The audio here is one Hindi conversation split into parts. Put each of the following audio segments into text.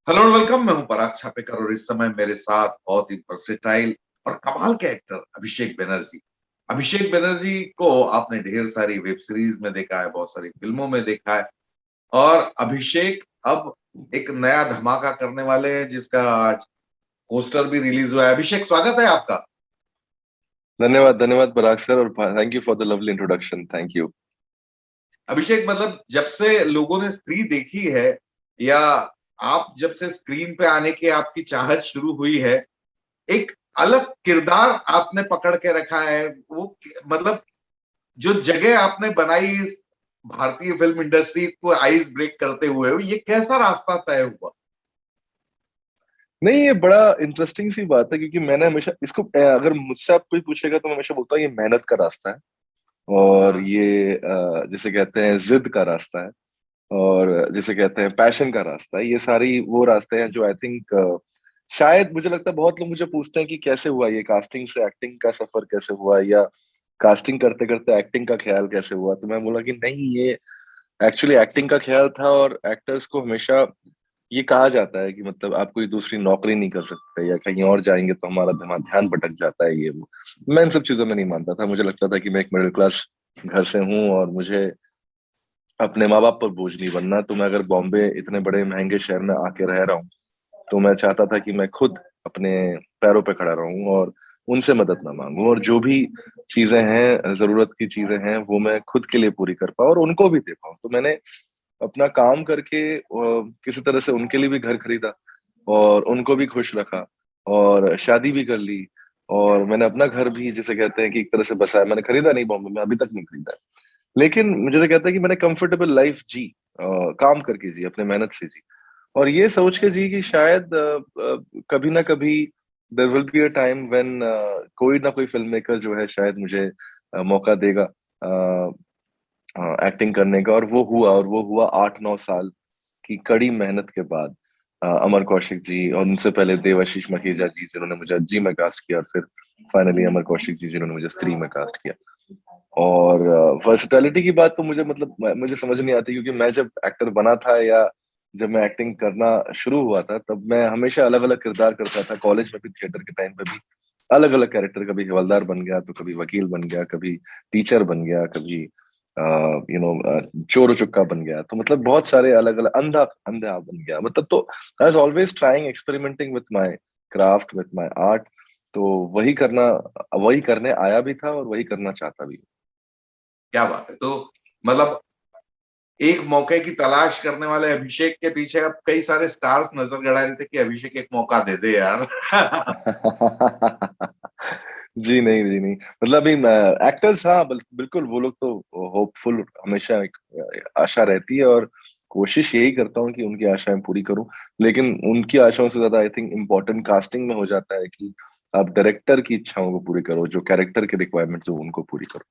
हेलो और वेलकम। मैं हूं पराग छापेकर और इस समय मेरे साथ बहुत ही वर्सेटाइल और कमाल के एक्टर अभिषेक बनर्जी। अभिषेक बनर्जी को आपने ढेर सारी वेब सीरीज में देखा है, बहुत सारी फिल्मों में देखा है और अभिषेक अब एक नया धमाका करने वाले हैं जिसका आज पोस्टर भी रिलीज हुआ है। अभिषेक, स्वागत है आपका। धन्यवाद धन्यवाद पराग सर, और thank you for the lovely introduction. Thank you. Abhishek, मतलब जब से लोगों ने स्त्री देखी है या आप जब से स्क्रीन पे आने की आपकी चाहत शुरू हुई है, एक अलग किरदार आपने पकड़ के रखा है। वो मतलब जो जगह आपने बनाई इस भारतीय फिल्म इंडस्ट्री को आइस ब्रेक करते हुए, ये कैसा रास्ता तय हुआ? नहीं, ये बड़ा इंटरेस्टिंग सी बात है, क्योंकि मैंने हमेशा इसको अगर मुझसे आप कोई पूछेगा तो मैं हमेशा बोलता हूँ ये मेहनत का रास्ता है। और हाँ। ये जिसे कहते हैं जिद का रास्ता है। और जिसे कहते हैं पैशन का रास्ता है। ये सारी वो रास्ते हैं जो आई थिंक शायद मुझे लगता है बहुत लोग मुझे पूछते हैं कि कैसे हुआ ये, कास्टिंग से एक्टिंग का सफर कैसे हुआ, या कास्टिंग करते करते एक्टिंग का ख्याल कैसे हुआ। तो मैं बोला कि नहीं, ये एक्चुअली एक्टिंग का ख्याल था। और एक्टर्स को हमेशा ये कहा जाता है कि मतलब आप कोई दूसरी नौकरी नहीं कर सकते, या कहीं और जाएंगे तो हमारा ध्यान ध्यान भटक जाता है, ये वो। मैं इन सब चीजों में नहीं मानता था। मुझे लगता था कि मैं एक मिडिल क्लास घर से हूँ और मुझे अपने माँ बाप पर बोझ नहीं बनना। तो मैं अगर बॉम्बे इतने बड़े महंगे शहर में आके रह रहा हूँ, तो मैं चाहता था कि मैं खुद अपने पैरों पे खड़ा रहूं और उनसे मदद ना मांगूं, और जो भी चीजें हैं, जरूरत की चीजें हैं, वो मैं खुद के लिए पूरी कर पाऊं और उनको भी दे पाऊं। तो मैंने अपना काम करके किसी तरह से उनके लिए भी घर खरीदा और उनको भी खुश रखा, और शादी भी कर ली। और मैंने अपना घर भी, जिसे कहते हैं कि एक तरह से बसाया। मैंने खरीदा नहीं बॉम्बे में, अभी तक नहीं खरीदा है, लेकिन मुझे तो कहता है कि मैंने कंफर्टेबल लाइफ जी, काम करके जी, अपने मेहनत से जी। और ये सोच के जी कि शायद कभी ना कभी there will be a time when कोई ना कोई फिल्म मेकर जो है शायद मुझे मौका देगा एक्टिंग करने का। और वो हुआ 8-9 साल की कड़ी मेहनत के बाद। अमर कौशिक जी, और उनसे पहले देवाशीष मखीजा जी, जिन्होंने मुझे अज्जी में कास्ट किया, और फिर फाइनली अमर कौशिक जी, जिन्होंने मुझे स्त्री में कास्ट किया। और वर्सटैलिटी की बात तो मुझे मतलब मुझे समझ नहीं आती, क्योंकि मैं जब एक्टर बना था, या जब मैं एक्टिंग करना शुरू हुआ था, तब मैं हमेशा अलग अलग किरदार करता था। कॉलेज में भी, थिएटर के टाइम पे भी अलग अलग कैरेक्टर। कभी हवलदार बन गया, तो कभी वकील बन गया, कभी टीचर बन गया, कभी यू नो चोर चुक्का बन गया। तो मतलब बहुत सारे अलग अलग, अंधा अंधा बन गया मतलब। तो I was always trying, experimenting with my craft, with my art. तो वही करना, वही करने आया भी था और वही करना चाहता भी। क्या बात है। तो मतलब एक मौके की तलाश करने वाले अभिषेक के पीछे अब कई सारे स्टार्स नजर गड़ा रहे थे कि अभिषेक एक मौका दे दे यार। जी नहीं, जी नहीं। मतलब अभी एक्टर्स, हाँ, बिल्कुल वो लोग तो होपफुल, हमेशा एक आशा रहती है, और कोशिश यही करता हूँ कि उनकी आशाएं पूरी करूं। लेकिन उनकी आशाओं से ज्यादा आई थिंक इम्पोर्टेंट कास्टिंग में हो जाता है कि आप डायरेक्टर की इच्छाओं को पूरी करो, जो कैरेक्टर के रिक्वायरमेंट्स हो उनको पूरी करो।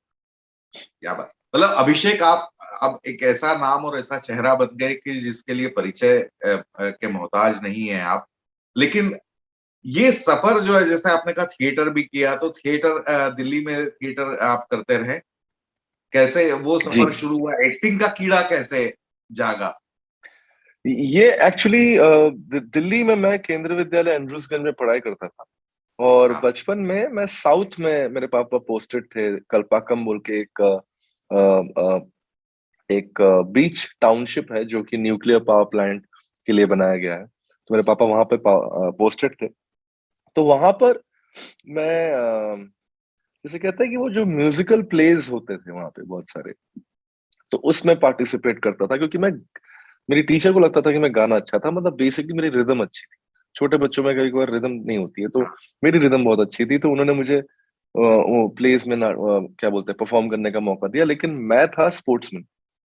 क्या बात, मतलब अभिषेक आप अब एक ऐसा नाम और ऐसा चेहरा बन गए कि जिसके लिए परिचय के मोहताज नहीं है आप। लेकिन ये सफर जो है, जैसे आपने कहा थिएटर भी किया, तो थिएटर दिल्ली में थिएटर आप करते रहे। कैसे वो जी, सफर शुरू हुआ, एक्टिंग का कीड़ा कैसे जागा? ये एक्चुअली दिल्ली में मैं केंद्रीय विद्यालय एंड्रूसगंज में पढ़ाई करता था। और हाँ। बचपन में मैं साउथ में, मेरे पापा पोस्टेड थे कल्पाकम बोल के एक बीच टाउनशिप है, जो कि न्यूक्लियर पावर प्लांट के लिए बनाया गया है। तो मेरे पापा वहां पे पोस्टेड थे। तो वहां पर मैं जैसे कहते हैं कि वो जो म्यूजिकल प्लेज होते थे वहां पे बहुत सारे, तो उसमें पार्टिसिपेट करता था। क्योंकि मैं, मेरी टीचर को लगता था कि मैं गाना अच्छा था, मतलब बेसिकली मेरी रिदम अच्छी थी। छोटे बच्चों में कई बार रिदम नहीं होती है, तो मेरी रिदम बहुत अच्छी थी। तो उन्होंने मुझे वो प्लेस में क्या बोलते हैं, परफॉर्म करने का मौका दिया। लेकिन मैं था स्पोर्ट्समैन,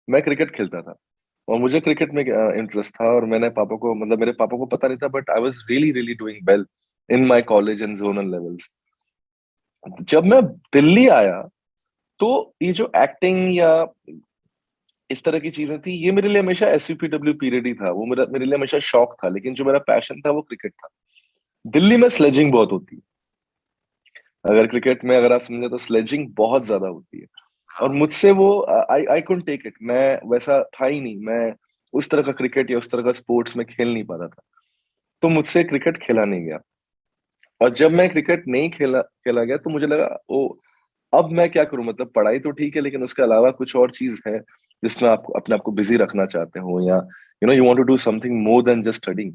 मैं क्रिकेट खेलता था, और मुझे क्रिकेट में इंटरेस्ट था। और मैंने पापा को, मतलब मेरे पापा को पता नहीं था, but I was really really doing well in my college and zonal levels. जब मैं दिल्ली आया, तो ये जो एक्टिंग या इस तरह की चीजें थी, ये मेरे लिए हमेशा SUPW पीरियड ही था। वो मेरे लिए हमेशा शौक था, लेकिन जो मेरा पैशन था वो क्रिकेट था। दिल्ली में स्लेजिंग बहुत होती है। अगर क्रिकेट में, अगर आप समझे, तो स्लेजिंग बहुत ज्यादा होती है। और हाँ। मुझसे वो, आई आई कुडंट टेक इट। मैं वैसा था ही नहीं, मैं उस तरह का क्रिकेट या उस तरह का स्पोर्ट्स में खेल नहीं पाता था। तो मुझसे क्रिकेट खेला नहीं गया। और जब मैं क्रिकेट नहीं खेला खेला गया तो मुझे लगा ओ, अब मैं क्या करूं, मतलब पढ़ाई तो ठीक है लेकिन उसके अलावा कुछ और चीज है जिसमें आप अपने आप को बिजी रखना चाहते हो, या you want to do something more than just studying.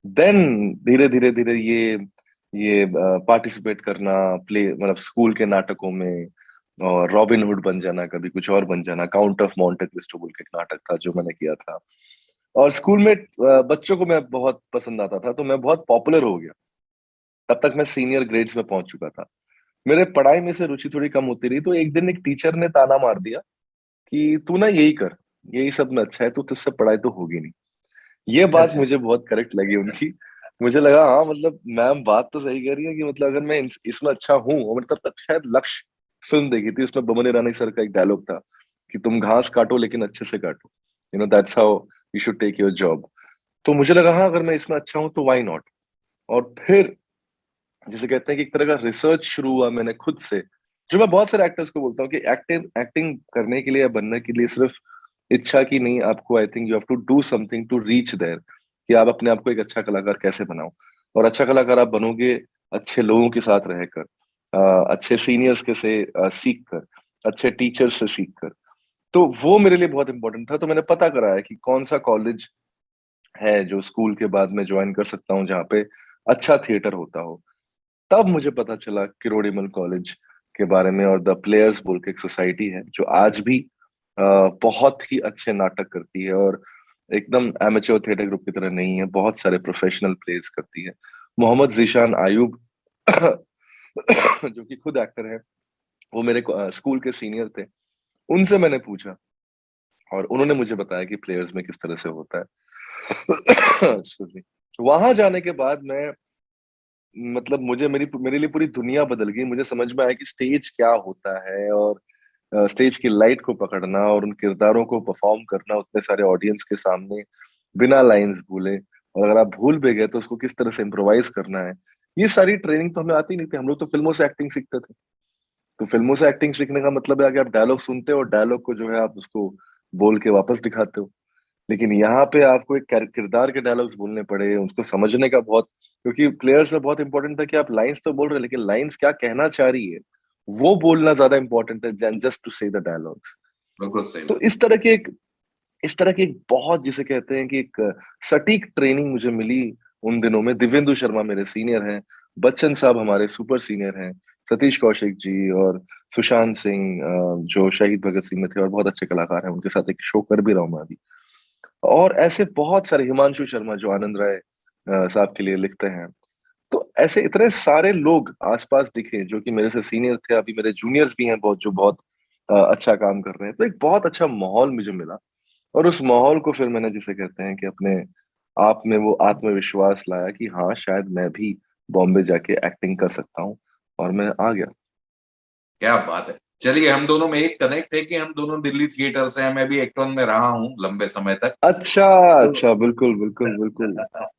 Then धीरे धीरे धीरे ये पार्टिसिपेट करना, प्ले मतलब स्कूल के नाटकों में, और रॉबिन हुड बन जाना, कभी कुछ और बन जाना। काउंट ऑफ मोंटे क्रिस्टो बोल के एक नाटक था जो मैंने किया था। और स्कूल में बच्चों को मैं बहुत पसंद आता था, तो मैं बहुत पॉपुलर हो गया। तब तक मैं सीनियर ग्रेड्स में पहुंच चुका था। मेरे पढ़ाई में से रुचि थोड़ी कम होती रही, तो एक दिन एक टीचर ने ताना मार दिया कि तू ना यही कर, यही सब में अच्छा है, तू तुझसे पढ़ाई तो होगी नहीं। ये बात अच्छा। मुझे बहुत करेक्ट लगी उनकी। मुझे लगा हाँ, मतलब मैम बात तो सही कह रही है कि मतलब अगर मैं इसमें अच्छा हूँ। और तब तक शायद लक्ष्य फिल्म देखी थी, उसमें बमन ईरानी सर का एक डायलॉग था कि तुम घास काटो लेकिन अच्छे से काटो, that's how you should take your job. तो मुझे लगा हाँ, अगर मैं इसमें अच्छा हूँ तो व्हाई नॉट। और फिर जिसे कहते हैं कि एक तरह का रिसर्च शुरू हुआ मैंने खुद से, जो मैं बहुत सारे एक्टर्स को बोलता हूँ कि एक्टिंग एक्टिंग करने के लिए या बनने के लिए सिर्फ इच्छा की नहीं, आपको I think you have to do something to reach there, कि आप अपने आप को एक अच्छा कलाकार कैसे बनाओ। और अच्छा कलाकार आप बनोगे अच्छे लोगों के साथ रहकर, अच्छे सीनियर्स के से सीख कर, अच्छे टीचर से सीख कर। तो वो मेरे लिए बहुत इंपॉर्टेंट था। तो मैंने पता कराया कि कौन सा कॉलेज है जो स्कूल के बाद में ज्वाइन कर सकता हूँ, जहाँ पे अच्छा थिएटर होता हो। तब मुझे पता चला किरोड़ीमल कॉलेज के बारे में, और द प्लेयर्स बोल के एक सोसाइटी है जो आज भी बहुत ही अच्छे नाटक करती है, और एकदम एमेच्योर थिएटर ग्रुप की तरह नहीं है, बहुत सारे प्रोफेशनल प्लेस करती है। मोहम्मद जीशान आयूब जो कि खुद एक्टर है, वो मेरे स्कूल के सीनियर थे। उनसे मैंने पूछा और उन्होंने मुझे बताया कि प्लेयर्स में किस तरह से होता है। Excuse me। वहां जाने के बाद मैं, मतलब मुझे मेरे लिए पूरी दुनिया बदल गई। मुझे समझ में आया कि स्टेज क्या होता है, और स्टेज की लाइट को पकड़ना और उन किरदारों को परफॉर्म करना उतने सारे ऑडियंस के सामने बिना लाइंस भूले, और अगर आप भूल भी गए तो उसको किस तरह से इम्प्रोवाइज करना है। ये सारी ट्रेनिंग तो हमें आती नहीं थी। हम लोग तो फिल्मों से एक्टिंग सीखते थे। तो फिल्मों से एक्टिंग सीखने का मतलब है कि आप डायलॉग सुनते हो और डायलॉग को जो है आप उसको बोल के वापस दिखाते हो। लेकिन यहाँ पे आपको एक किरदार के डायलॉग्स बोलने पड़े, उसको समझने का बहुत, क्योंकि प्लेयर्स में बहुत इंपॉर्टेंट था कि आप लाइंस तो बोल रहे हैं लेकिन लाइंस क्या कहना चाह रही है वो बोलना ज्यादा इंपॉर्टेंट है देन जस्ट टू से द डायलॉग्स। बिल्कुल सही तो बात। इस तरह की एक बहुत, जिसे कहते हैं कि एक सटीक ट्रेनिंग मुझे मिली उन दिनों में। दिव्येंदु शर्मा मेरे सीनियर हैं, बच्चन साहब हमारे सुपर सीनियर हैं, सतीश कौशिक जी और सुशांत सिंह जो शहीद भगत सिंह में थे और बहुत अच्छे कलाकार हैं, उनके साथ एक शो कर भी रहा हूँ मैं अभी। और ऐसे बहुत सारे, हिमांशु शर्मा जो आनंद राय साहब के लिए लिखते हैं। तो ऐसे इतने सारे लोग आसपास दिखे जो कि मेरे से सीनियर थे, अभी मेरे जूनियर्स भी हैं बहुत, जो बहुत अच्छा काम कर रहे हैं। तो एक बहुत अच्छा माहौल मुझे मिला, और उस माहौल को फिर मैंने, जिसे कहते हैं कि अपने आप में वो आत्मविश्वास लाया कि हाँ शायद मैं भी बॉम्बे जाके एक्टिंग कर सकता हूँ, और मैं आ गया। क्या बात है। चलिए, हम दोनों में एक कनेक्ट है कि हम दोनों दिल्ली थिएटर से हैं। मैं भी एक्टन में रहा हूँ लंबे समय तक। अच्छा, तो अच्छा, बिल्कुल बिल्कुल बिल्कुल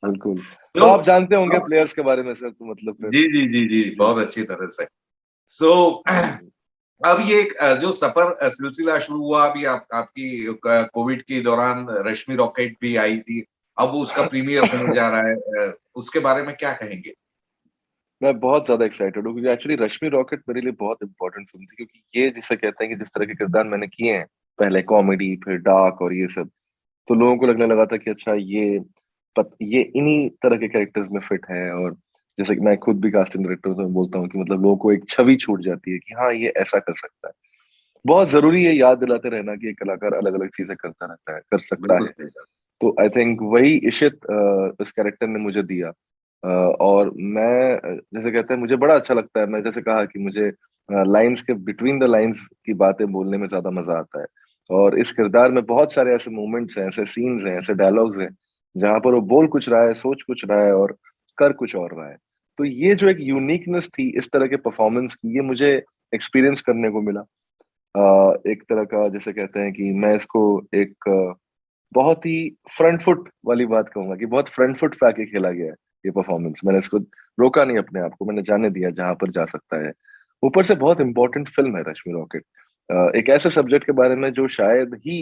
बिल्कुल। तो तो आप जानते होंगे प्लेयर्स के बारे में सर, तो मतलब फिर। जी जी जी जी, जी। बहुत अच्छी तरह से। सो अब ये एक जो सफर सिलसिला शुरू हुआ अभी आपकी कोविड के दौरान रश्मि रॉकेट भी आई थी। अब उसका प्रीमियर होने जा रहा है। उसके बारे में क्या कहेंगे? मैं बहुत ज्यादा एक्साइटेड हूँ, क्योंकि एक्चुअली रश्मि रॉकेट मेरे लिए बहुत इंपॉर्टेंट फिल्म थी, क्योंकि ये जिसे कहते हैं कि जिस तरह के किरदार मैंने किए हैं, पहले कॉमेडी फिर डार्क और ये सब, तो लोगों को लगने लगा था कि अच्छा ये इन्हीं तरह के कैरेक्टर्स में फिट है। और जैसे कि मैं खुद भी कास्टिंग डायरेक्टर हूं, तो मैं बोलता हूँ कि मतलब लोगों को एक छवि छूट जाती है कि हाँ ये ऐसा कर सकता है। बहुत जरूरी है याद दिलाते रहना कि एक कलाकार अलग अलग चीजें करता रहता है, कर सकता बिल्कुल है। सही बात। तो आई थिंक वही इशित इस कैरेक्टर ने मुझे दिया। और मैं जैसे कहते हैं मुझे बड़ा अच्छा लगता है, मैं जैसे कहा कि मुझे लाइंस के बिटवीन द लाइंस की बातें बोलने में ज्यादा मजा आता है। और इस किरदार में बहुत सारे ऐसे मोमेंट्स हैं, ऐसे सीन्स हैं, ऐसे डायलॉग्स हैं जहां पर वो बोल कुछ रहा है, सोच कुछ रहा है और कर कुछ और रहा है। तो ये जो एक यूनिकनेस थी इस तरह के परफॉर्मेंस की, ये मुझे एक्सपीरियंस करने को मिला। एक तरह का जैसे कहते हैं कि मैं इसको एक बहुत ही फ्रंट फुट वाली बात कहूंगा कि बहुत फ्रंट फुट पे आके खेला गया है ये परफॉर्मेंस। मैंने इसको रोका नहीं अपने आप को, मैंने जाने दिया जहां पर जा सकता है। ऊपर से बहुत इंपॉर्टेंट फिल्म है रश्मि रॉकेट, एक ऐसे सब्जेक्ट के बारे में जो शायद ही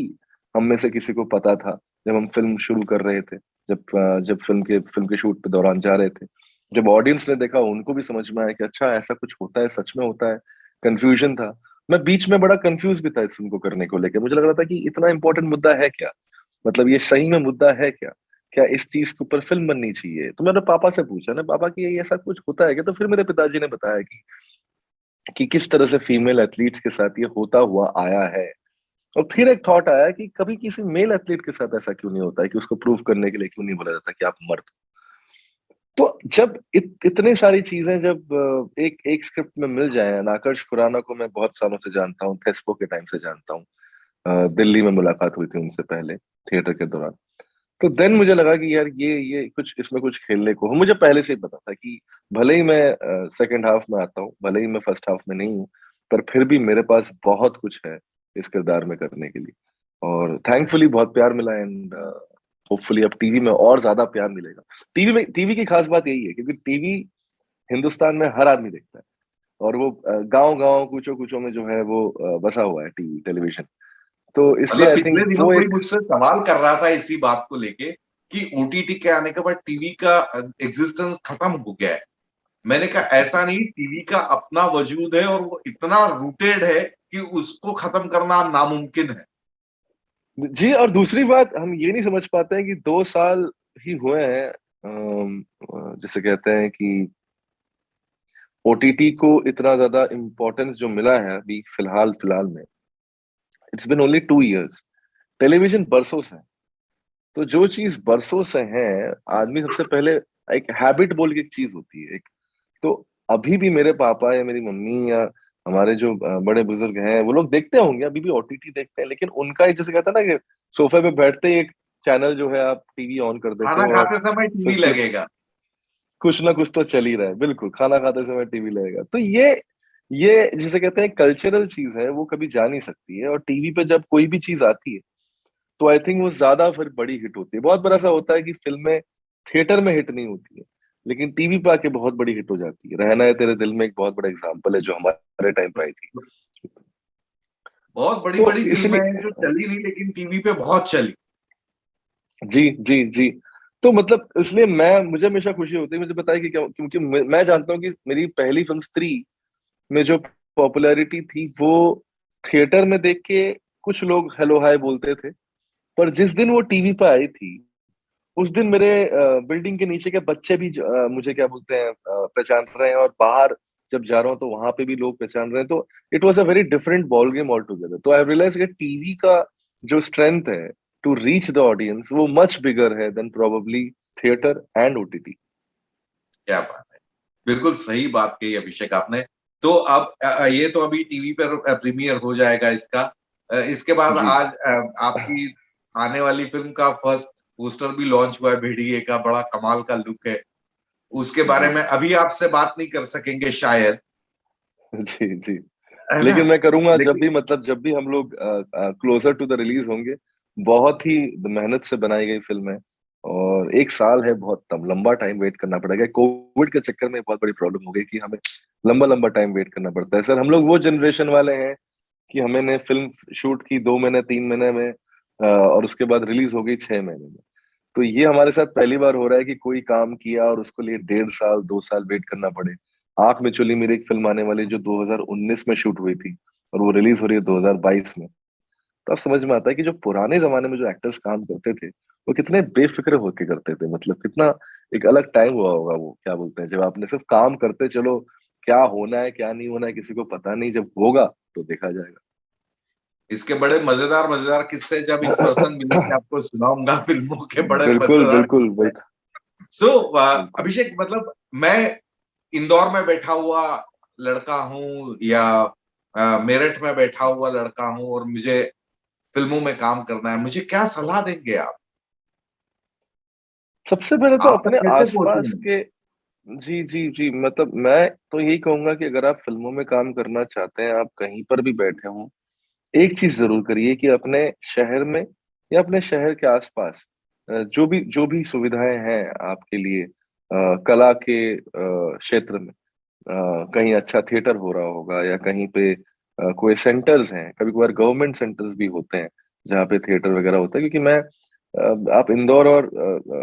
हम में से किसी को पता था जब हम फिल्म शुरू कर रहे थे। जब फिल्म के शूट के दौरान जा रहे थे, जब ऑडियंस ने देखा उनको भी समझ में आया कि अच्छा ऐसा कुछ होता है, सच में होता है। कंफ्यूजन था। मैं बीच में बड़ा कंफ्यूज भी था इस फिल्म को करने को लेकर। मुझे लग रहा था कि इतना इंपॉर्टेंट मुद्दा है क्या, मतलब ये सही में मुद्दा है क्या, क्या इस चीज के ऊपर फिल्म बननी चाहिए। तो मैंने पापा से पूछा ना, पापा कि ये ऐसा कुछ होता है क्या। तो फिर मेरे पिताजी ने बताया कि किस तरह से फीमेल एथलीट्स के साथ ये होता हुआ आया है। और फिर एक थॉट आया कि कभी किसी मेल एथलीट के साथ ऐसा क्यों नहीं होता है, कि उसको प्रूव करने के लिए क्यों नहीं बोला जाता कि आप मर्द हो? तो जब इतनी सारी चीजें जब एक एक स्क्रिप्ट में मिल जाए। नाकर्ष खुराना को मैं बहुत सालों से जानता हूँ, थेस्पो के टाइम से जानता हूँ। दिल्ली में मुलाकात हुई थी उनसे पहले थिएटर के दौरान। तो देन मुझे लगा कि यार ये कुछ इसमें कुछ खेलने को हो। मुझे पहले से ही पता था कि भले ही मैं सेकंड हाफ में आता हूँ, भले ही मैं फर्स्ट हाफ में नहीं हूँ, पर फिर भी मेरे पास बहुत कुछ है इस किरदार में करने के लिए। और थैंकफुली बहुत प्यार मिला, एंड होपफुली अब टीवी में और ज्यादा प्यार मिलेगा। टीवी की खास बात यही है क्योंकि टीवी हिंदुस्तान में हर आदमी देखता है। और वो गांव गांव कूचो कूचो में जो है वो बसा हुआ है टीवी टेलीविजन। तो इसलिए मतलब आई पिछले थिंक दिनों वो कोई एक। मुझसे सवाल कर रहा था इसी बात को लेके कि ओटीटी के आने के बाद टीवी का एग्जिस्टेंस खत्म हो गया है। मैंने कहा ऐसा नहीं, टीवी का अपना वजूद है और वो इतना रूटेड है कि उसको खत्म करना नामुमकिन है। जी, और दूसरी बात हम ये नहीं समझ पाते हैं कि 2 साल ही हुए हैं, जिसे कहते हैं कि ओटीटी को इतना ज्यादा इम्पोर्टेंस जो मिला है अभी फिलहाल फिलहाल में। It's been only 2 years. Television बरसों से है। तो जो चीज बरसों से है, आदमी सबसे पहले एक हैबिट बोल के एक चीज होती है एक। तो अभी भी मेरे पापा या मेरी मम्मी या हमारे जो बड़े बुजुर्ग हैं वो लोग देखते होंगे, अभी भी ओटीटी देखते हैं, लेकिन उनका एक जैसे कहता है ना कि सोफे पे बैठते ही एक चैनल जो है आप टीवी ऑन कर देते खाना हो और खाते समय फिर टीवी फ्लिप, लगेगा। कुछ ना कुछ तो चल ही रहा है। बिल्कुल, खाना खाते समय टीवी लगेगा। तो ये जिसे कहते हैं कल्चरल चीज है, वो कभी जा नहीं सकती है। और टीवी पे जब कोई भी चीज आती है तो आई थिंक वो ज्यादा फिर बड़ी हिट होती है। बहुत बार ऐसा होता है कि फिल्में थिएटर में हिट नहीं होती है, लेकिन टीवी पे आके बहुत बड़ी हिट हो जाती है। रहना है तेरे दिल में एक बहुत बड़ा एग्जाम्पल है जो हमारे टाइम पे आई थी। बहुत बड़ी तो बड़ी फिल्में हैं इसलिए जो चली नहीं लेकिन टीवी पे बहुत चली। जी जी जी। तो मतलब इसलिए मैं मुझे हमेशा खुशी होती है मुझे बताया कि क्यों, क्योंकि मैं जानता हूँ कि मेरी पहली फिल्म स्त्री में जो पॉपुलैरिटी थी वो थिएटर में देख के कुछ लोग हेलो हाय बोलते थे, पर जिस दिन वो टीवी पे आई थी उस दिन मेरे बिल्डिंग के नीचे के बच्चे भी मुझे क्या बोलते हैं पहचान रहे हैं, और बाहर जब जा रहा हूँ तो वहां पे भी लोग पहचान रहे हैं। तो it was a very different ball game all together. तो आई रियलाइज कि टीवी का जो स्ट्रेंथ है टू रीच द ऑडियंस वो मच बिगर है than probably theatre and OTT. क्या बात है, बिल्कुल सही बात कही अभिषेक आपने। तो अब ये तो अभी टीवी पर प्रीमियर हो जाएगा इसका। इसके बाद जी आज आपकी आने वाली फिल्म का फर्स्ट पोस्टर भी लॉन्च हुआ है, भेड़िए का बड़ा कमाल का लुक है। उसके बारे जी में अभी आपसे बात नहीं कर सकेंगे शायद, जी जी। है ना? लेकिन मैं करूंगा जब लेकिन भी, मतलब जब भी हम लोग क्लोजर टू द रिलीज होंगे। बहुत ही मेहनत से बनाई गई फिल्म है, और 1 साल है, बहुत लंबा टाइम वेट करना पड़ेगा। कोविड के चक्कर में बहुत बड़ी प्रॉब्लम हो गई कि हमें लंबा लंबा टाइम वेट करना पड़ता है। सर हम लोग वो जनरेशन वाले हैं कि हमने ने फिल्म शूट की 2 महीने 3 महीने में, और उसके बाद रिलीज हो गई 6 महीने में। तो ये हमारे साथ पहली बार हो रहा है कि कोई काम किया और उसको लिए 1.5 साल 2 साल वेट करना पड़े। आंख में चुली मेरी एक फिल्म आने वाली जो 2019 में शूट हुई थी, और वो रिलीज हो रही है 2022 में। तो अब समझ में आता है कि जो पुराने जमाने में जो एक्टर्स काम करते थे वो कितने बेफिक्र होके करते थे। मतलब कितना एक अलग टाइम हुआ होगा वो, क्या बोलते हैं, जब आपने सिर्फ काम करते चलो, क्या होना है क्या नहीं होना है किसी को पता नहीं, जब होगा तो देखा इसके बड़े मजेदार मजेदार किस्से जब इन पर्सन मिलेंगे जाएगा। आपको सुनाऊंगा, फिल्मों के बड़े बिल्कुल मजेदार बिल्कुल किस्से। बिल्कुल सो बिल्कुल। अभिषेक, मतलब मैं इंदौर में बैठा हुआ लड़का हूँ या मेरठ में बैठा हुआ लड़का हूँ और मुझे फिल्मों में काम करना है, मुझे क्या सलाह देंगे आप? सबसे पहले तो आप तक अपने कैसे आसपास पहुंचूं? के। जी जी जी, मतलब मैं तो यही कहूंगा कि अगर आप फिल्मों में काम करना चाहते हैं, आप कहीं पर भी बैठे हों, एक चीज जरूर करिए कि अपने शहर में या अपने शहर के आसपास जो भी सुविधाएं हैं आपके लिए, कला के क्षेत्र में, कहीं अच्छा थिएटर हो रहा होगा या कहीं पे कोई सेंटर्स हैं, कभी कभार गवर्नमेंट सेंटर्स भी होते हैं जहाँ पे थिएटर वगैरह होता है। क्योंकि मैं आप इंदौर और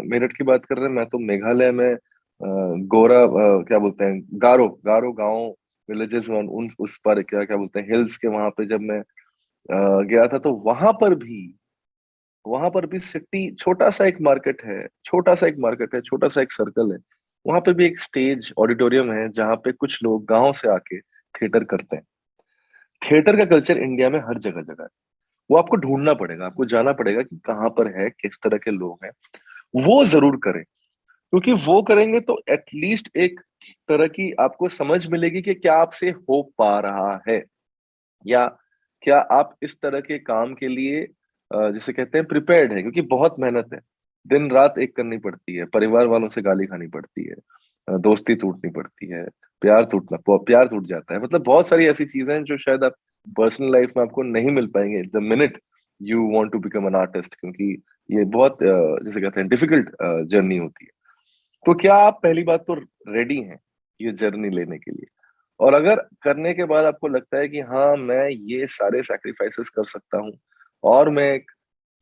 मेरठ की बात कर रहे हैं, मैं तो मेघालय में गोरा क्या बोलते हैं, गारो गारो गांव, विलेजेस में उन उस पर क्या क्या बोलते हैं, हिल्स के वहां पे जब मैं गया था, तो वहां पर भी सिटी, छोटा सा एक मार्केट है, छोटा सा एक मार्केट है, छोटा सा एक सर्कल है, वहां पे भी एक स्टेज ऑडिटोरियम है जहाँ पे कुछ लोग गांव से आके थिएटर करते हैं। थिएटर का कल्चर इंडिया में हर जगह जगह है। वो आपको ढूंढना पड़ेगा, आपको जाना पड़ेगा कि कहाँ पर है, किस तरह के लोग हैं। वो जरूर करें, क्योंकि वो करेंगे तो एटलीस्ट एक तरह की आपको समझ मिलेगी कि क्या आपसे हो पा रहा है, या क्या आप इस तरह के काम के लिए जिसे कहते हैं प्रिपेयर्ड है। क्योंकि बहुत मेहनत है, दिन रात एक करनी पड़ती है, परिवार वालों से गाली खानी पड़ती है, दोस्ती टूटनी पड़ती है, प्यार टूट जाता है, मतलब बहुत सारी ऐसी चीजें हैं जो शायद आप पर्सनल लाइफ में आपको नहीं मिल पाएंगे the minute you want to become an artist. क्योंकि ये बहुत जिसे कहते हैं डिफिकल्ट जर्नी होती है। तो क्या आप पहली बात तो रेडी हैं ये जर्नी लेने के लिए? और अगर करने के बाद आपको लगता है कि हाँ, मैं ये सारे सैक्रिफाइसेस कर सकता हूँ और मैं एक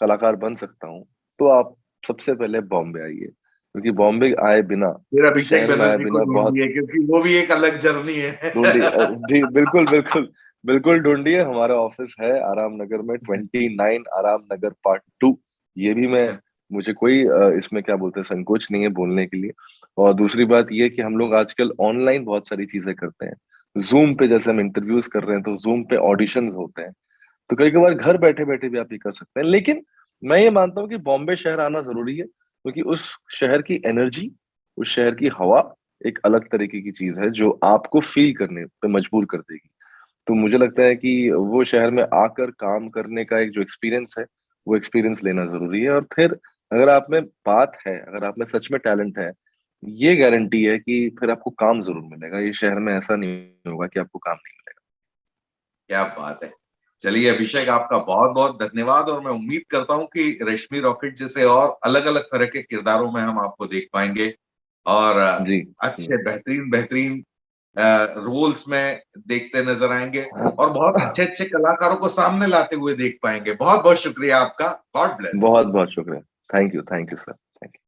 कलाकार बन सकता हूँ, तो आप सबसे पहले बॉम्बे आइए। क्योंकि बॉम्बे आए बिना, फिर अभिषेक शहर में आए बनर्जी को बिना बहुत ढूंढिए, क्योंकि वो भी एक अलग जर्नी है। ढूंढिए। जी बिल्कुल बिल्कुल, बिल्कुल ढूंढिए। हमारा ऑफिस है आराम नगर में, 29 आराम नगर पार्ट 2। ये भी मैं, मुझे कोई इसमें क्या बोलते हैं संकोच नहीं है बोलने के लिए। और दूसरी बात ये कि हम लोग आजकल ऑनलाइन बहुत सारी चीजें करते हैं, जूम पे जैसे हम इंटरव्यूज कर रहे हैं तो जूम पे ऑडिशंस होते हैं। तो कई कभार घर बैठे बैठे भी आप ये कर सकते हैं। लेकिन मैं ये मानता हूँ कि बॉम्बे शहर आना जरूरी है, क्योंकि उस शहर की एनर्जी, उस शहर की हवा एक अलग तरीके की चीज है जो आपको फील करने पे मजबूर कर देगी। तो मुझे लगता है कि वो शहर में आकर काम करने का एक जो एक्सपीरियंस है, वो एक्सपीरियंस लेना जरूरी है। और फिर अगर आप में बात है, अगर आप में सच में टैलेंट है, ये गारंटी है कि फिर आपको काम जरूर मिलेगा। ये शहर में ऐसा नहीं होगा कि आपको काम नहीं मिलेगा। क्या बात है। चलिए अभिषेक, आपका बहुत-बहुत धन्यवाद, और मैं उम्मीद करता हूँ कि रेशमी रॉकेट जैसे और अलग-अलग तरह के किरदारों में हम आपको देख पाएँगे, और जी जी। अच्छे बेहतरीन-बेहतरीन रोल्स में देखते नज़र आएँगे, और बहुत अच्छे-अच्छे कलाकारों को सामने लाते हुए देख पाएँगे। बहुत-बहुत शुक्रिया आपका। God bless. बहुत बहुत शुक्रिया। Thank you sir. Thank you.